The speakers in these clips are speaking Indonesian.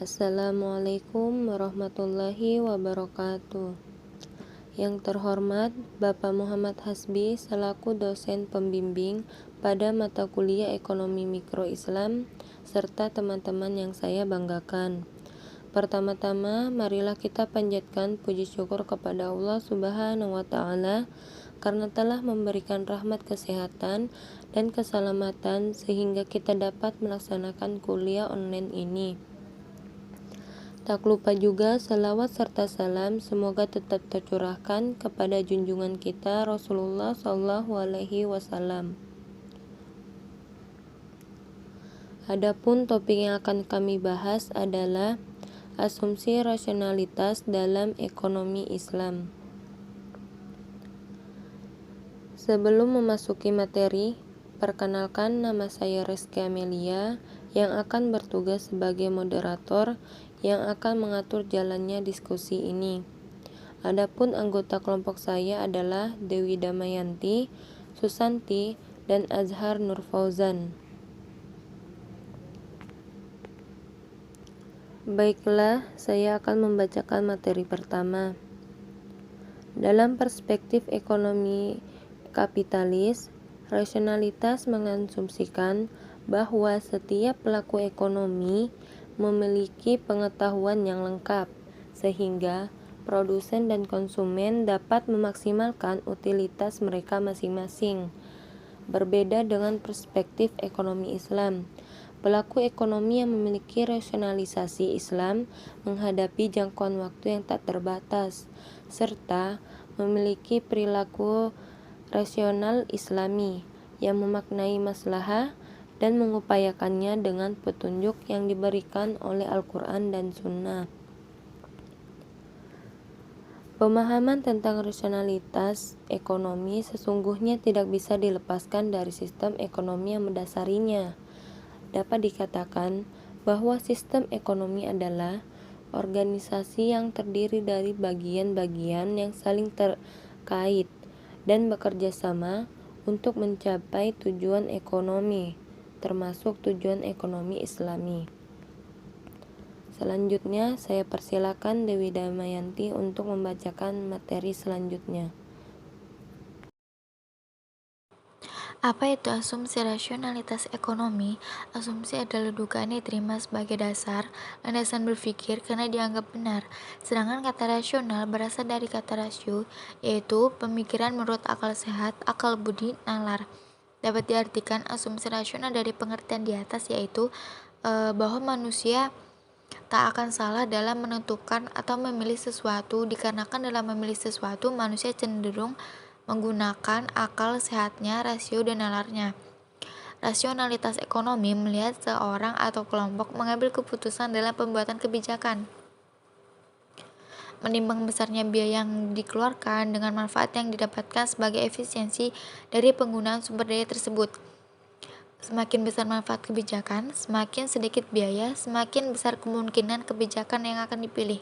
Assalamualaikum warahmatullahi wabarakatuh. Yang terhormat Bapak Muhammad Hasbi selaku dosen pembimbing pada mata kuliah Ekonomi Mikro Islam serta teman-teman yang saya banggakan. Pertama-tama, marilah kita panjatkan puji syukur kepada Allah Subhanahu wa taala karena telah memberikan rahmat kesehatan dan keselamatan sehingga kita dapat melaksanakan kuliah online ini. Tak lupa juga selawat serta salam semoga tetap tercurahkan kepada junjungan kita Rasulullah SAW. Adapun topik yang akan kami bahas adalah asumsi rasionalitas dalam ekonomi Islam. Sebelum memasuki materi, perkenalkan nama saya Rizky Amelia yang akan bertugas sebagai moderator yang akan mengatur jalannya diskusi ini. Adapun anggota kelompok saya adalah Dewi Damayanti, Susanti, dan Azhar Nur Fauzan. Baiklah, saya akan membacakan materi pertama. Dalam perspektif ekonomi kapitalis, rasionalitas mengasumsikan bahwa setiap pelaku ekonomi memiliki pengetahuan yang lengkap, sehingga produsen dan konsumen dapat memaksimalkan utilitas mereka masing-masing. Berbeda dengan perspektif ekonomi Islam, pelaku ekonomi yang memiliki rasionalisasi Islam menghadapi jangkauan waktu yang tak terbatas, serta memiliki perilaku rasional Islami yang memaknai maslahah dan mengupayakannya dengan petunjuk yang diberikan oleh Al-Quran dan Sunnah. Pemahaman tentang rasionalitas ekonomi sesungguhnya tidak bisa dilepaskan dari sistem ekonomi yang mendasarinya. Dapat dikatakan bahwa sistem ekonomi adalah organisasi yang terdiri dari bagian-bagian yang saling terkait dan bekerja sama untuk mencapai tujuan ekonomi, termasuk tujuan ekonomi Islami. Selanjutnya, saya persilakan Dewi Damayanti untuk membacakan materi selanjutnya. Apa itu asumsi rasionalitas ekonomi? Asumsi adalah dugaan yang diterima sebagai dasar, landasan berpikir karena dianggap benar. Sedangkan kata rasional berasal dari kata rasio, yaitu pemikiran menurut akal sehat, akal budi, nalar. Dapat diartikan asumsi rasional dari pengertian di atas, yaitu bahwa manusia tak akan salah dalam menentukan atau memilih sesuatu, dikarenakan dalam memilih sesuatu manusia cenderung menggunakan akal sehatnya, rasio, dan nalarnya. Rasionalitas ekonomi melihat seorang atau kelompok mengambil keputusan dalam pembuatan kebijakan, menimbang besarnya biaya yang dikeluarkan dengan manfaat yang didapatkan sebagai efisiensi dari penggunaan sumber daya tersebut. Semakin besar manfaat kebijakan, semakin sedikit biaya, semakin besar kemungkinan kebijakan yang akan dipilih.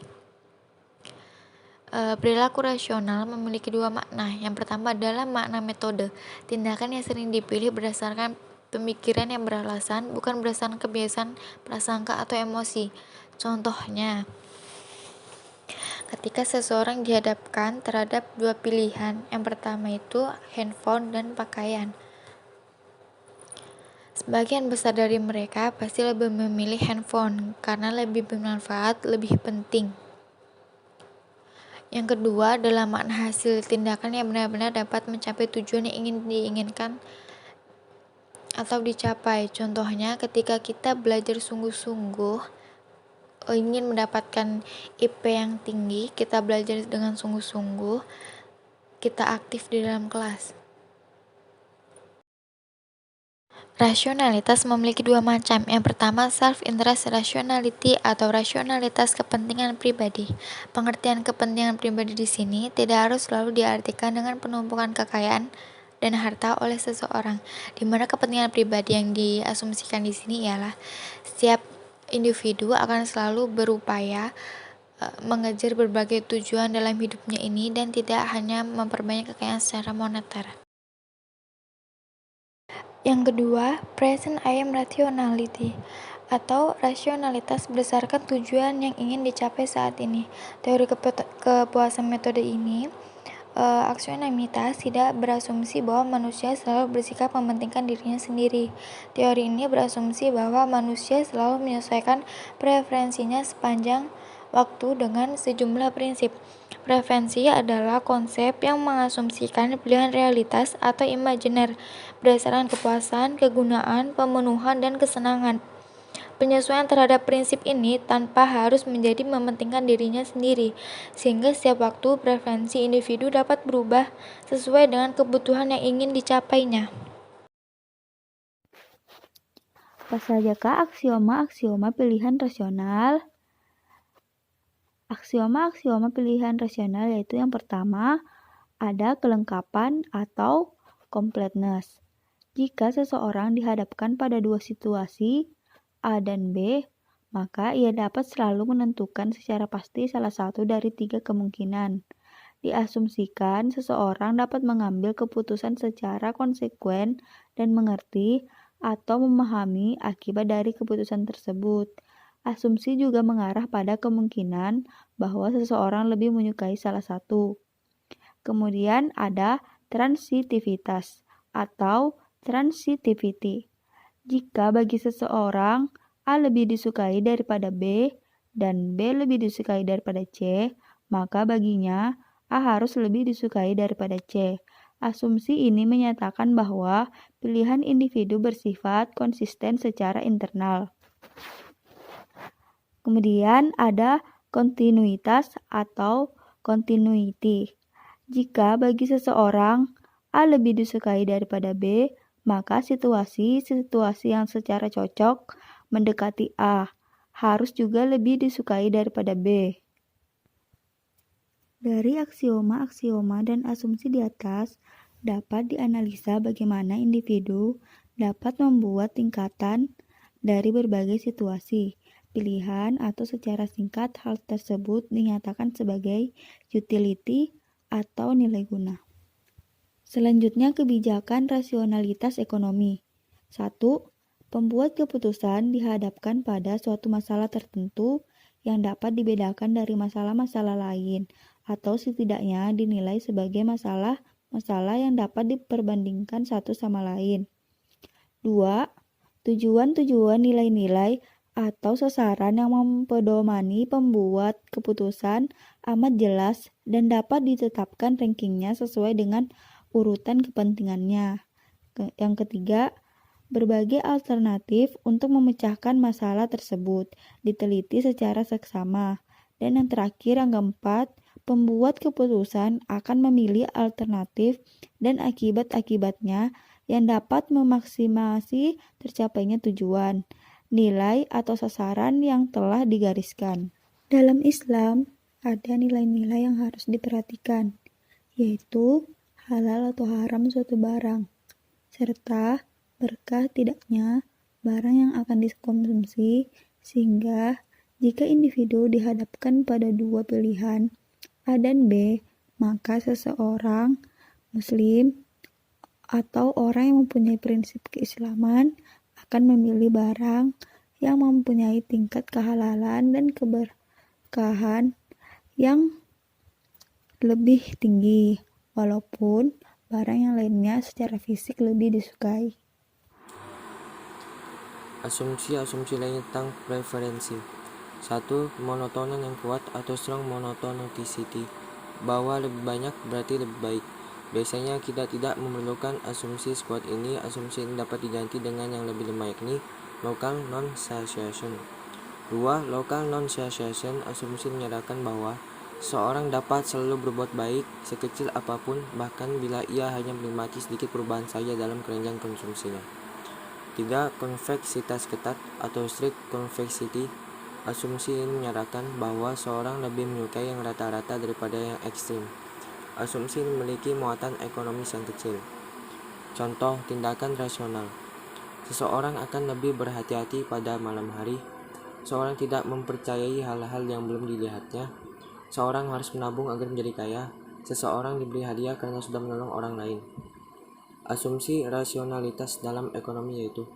Perilaku rasional memiliki dua makna. Yang pertama adalah makna metode, tindakan yang sering dipilih berdasarkan pemikiran yang beralasan, bukan berdasarkan kebiasaan, prasangka, atau emosi. Contohnya, ketika seseorang dihadapkan terhadap dua pilihan, yang pertama itu handphone dan pakaian. Sebagian besar dari mereka pasti lebih memilih handphone karena lebih bermanfaat, lebih penting. Yang kedua adalah makna hasil tindakan yang benar-benar dapat mencapai tujuan yang ingin diinginkan atau dicapai. Contohnya ketika kita belajar sungguh-sungguh ingin mendapatkan IP yang tinggi, kita belajar dengan sungguh-sungguh, kita aktif di dalam kelas. Rasionalitas memiliki dua macam. Yang pertama, self-interest rationality atau rasionalitas kepentingan pribadi. Pengertian kepentingan pribadi di sini tidak harus selalu diartikan dengan penumpukan kekayaan dan harta oleh seseorang, di mana kepentingan pribadi yang diasumsikan di sini ialah setiap individu akan selalu berupaya mengejar berbagai tujuan dalam hidupnya ini dan tidak hanya memperbanyak kekayaan secara moneter. Yang kedua, present aim rationality atau rasionalitas berdasarkan tujuan yang ingin dicapai saat ini. Teori kepuasan metode ini aksionomitas tidak berasumsi bahwa manusia selalu bersikap mementingkan dirinya sendiri. Teori ini berasumsi bahwa manusia selalu menyesuaikan preferensinya sepanjang waktu dengan sejumlah prinsip. Preferensi adalah konsep yang mengasumsikan pilihan realitas atau imajiner berdasarkan kepuasan, kegunaan, pemenuhan, dan kesenangan. Penyesuaian terhadap prinsip ini tanpa harus menjadi mementingkan dirinya sendiri, sehingga setiap waktu preferensi individu dapat berubah sesuai dengan kebutuhan yang ingin dicapainya. Apa sajakah aksioma-aksioma pilihan rasional? Aksioma-aksioma pilihan rasional yaitu yang pertama, ada kelengkapan atau completeness. Jika seseorang dihadapkan pada dua situasi, A dan B, maka ia dapat selalu menentukan secara pasti salah satu dari tiga kemungkinan. Diasumsikan seseorang dapat mengambil keputusan secara konsekuen dan mengerti atau memahami akibat dari keputusan tersebut. Asumsi juga mengarah pada kemungkinan bahwa seseorang lebih menyukai salah satu. Kemudian ada transitivitas atau transitivity. Jika bagi seseorang A lebih disukai daripada B dan B lebih disukai daripada C, maka baginya A harus lebih disukai daripada C. Asumsi ini menyatakan bahwa pilihan individu bersifat konsisten secara internal. Kemudian ada kontinuitas atau continuity. Jika bagi seseorang A lebih disukai daripada B, maka situasi-situasi yang secara cocok mendekati A harus juga lebih disukai daripada B. Dari aksioma-aksioma dan asumsi di atas, dapat dianalisa bagaimana individu dapat membuat tingkatan dari berbagai situasi, pilihan, atau secara singkat hal tersebut dinyatakan sebagai utility atau nilai guna. Selanjutnya, kebijakan rasionalitas ekonomi. 1. Pembuat keputusan dihadapkan pada suatu masalah tertentu yang dapat dibedakan dari masalah-masalah lain, atau setidaknya dinilai sebagai masalah yang dapat diperbandingkan satu sama lain. 2. Tujuan-tujuan nilai-nilai atau sasaran yang mempedomani pembuat keputusan amat jelas dan dapat ditetapkan rankingnya sesuai dengan urutan kepentingannya. Yang ketiga, berbagai alternatif untuk memecahkan masalah tersebut diteliti secara seksama. Dan yang terakhir, yang keempat, pembuat keputusan akan memilih alternatif dan akibat-akibatnya yang dapat memaksimasi tercapainya tujuan, nilai atau sasaran yang telah digariskan. Dalam Islam, ada nilai-nilai yang harus diperhatikan, yaitu halal atau haram suatu barang, serta berkah tidaknya barang yang akan dikonsumsi, sehingga jika individu dihadapkan pada dua pilihan A dan B, maka seseorang Muslim atau orang yang mempunyai prinsip keislaman akan memilih barang yang mempunyai tingkat kehalalan dan keberkahan yang lebih tinggi, walaupun barang yang lainnya secara fisik lebih disukai. Asumsi-asumsi lainnya tentang preferensi. 1. Monotonan yang kuat atau strong monotonicity. Bahwa lebih banyak berarti lebih baik. Biasanya kita tidak memerlukan asumsi sekuat ini. Asumsi ini dapat diganti dengan yang lebih lemah, yakni local non-satiation. 2. Local non-satiation. Asumsi menyatakan bahwa seorang dapat selalu berbuat baik sekecil apapun, bahkan bila ia hanya menikmati sedikit perubahan saja dalam keranjang konsumsinya. 3. Konveksitas ketat atau strict convexity. Asumsi ini menyatakan bahwa seorang lebih menyukai yang rata-rata daripada yang ekstrim. Asumsi ini memiliki muatan ekonomis yang kecil. Contoh tindakan rasional. Seseorang akan lebih berhati-hati pada malam hari. Seorang tidak mempercayai hal-hal yang belum dilihatnya. Seorang harus menabung agar menjadi kaya. Seseorang diberi hadiah karena sudah menolong orang lain. Asumsi rasionalitas dalam ekonomi yaitu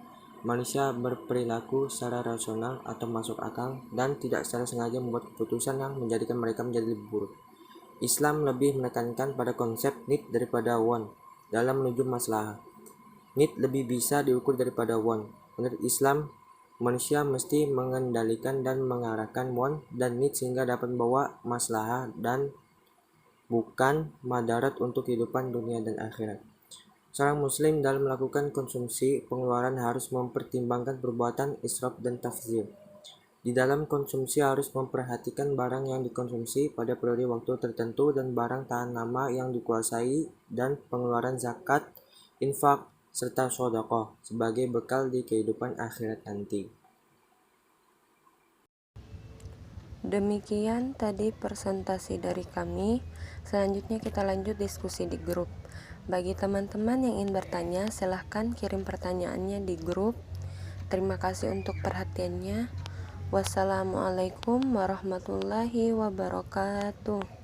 manusia berperilaku secara rasional atau masuk akal dan tidak secara sengaja membuat keputusan yang menjadikan mereka menjadi lebih buruk. Islam lebih menekankan pada konsep need daripada want dalam menuju maslahah. Need lebih bisa diukur daripada want. Menurut Islam, manusia mesti mengendalikan dan mengarahkan want dan need sehingga dapat membawa maslahah dan bukan madarat untuk kehidupan dunia dan akhirat. Seorang muslim dalam melakukan konsumsi pengeluaran harus mempertimbangkan perbuatan israf dan tafsir. Di dalam konsumsi harus memperhatikan barang yang dikonsumsi pada periode waktu tertentu dan barang tahan lama yang dikuasai dan pengeluaran zakat, infak, serta sedekah sebagai bekal di kehidupan akhirat nanti. Demikian tadi presentasi dari kami. Selanjutnya kita lanjut diskusi di grup. Bagi teman-teman yang ingin bertanya, silahkan kirim pertanyaannya di grup. Terima kasih untuk perhatiannya. Wassalamualaikum warahmatullahi wabarakatuh.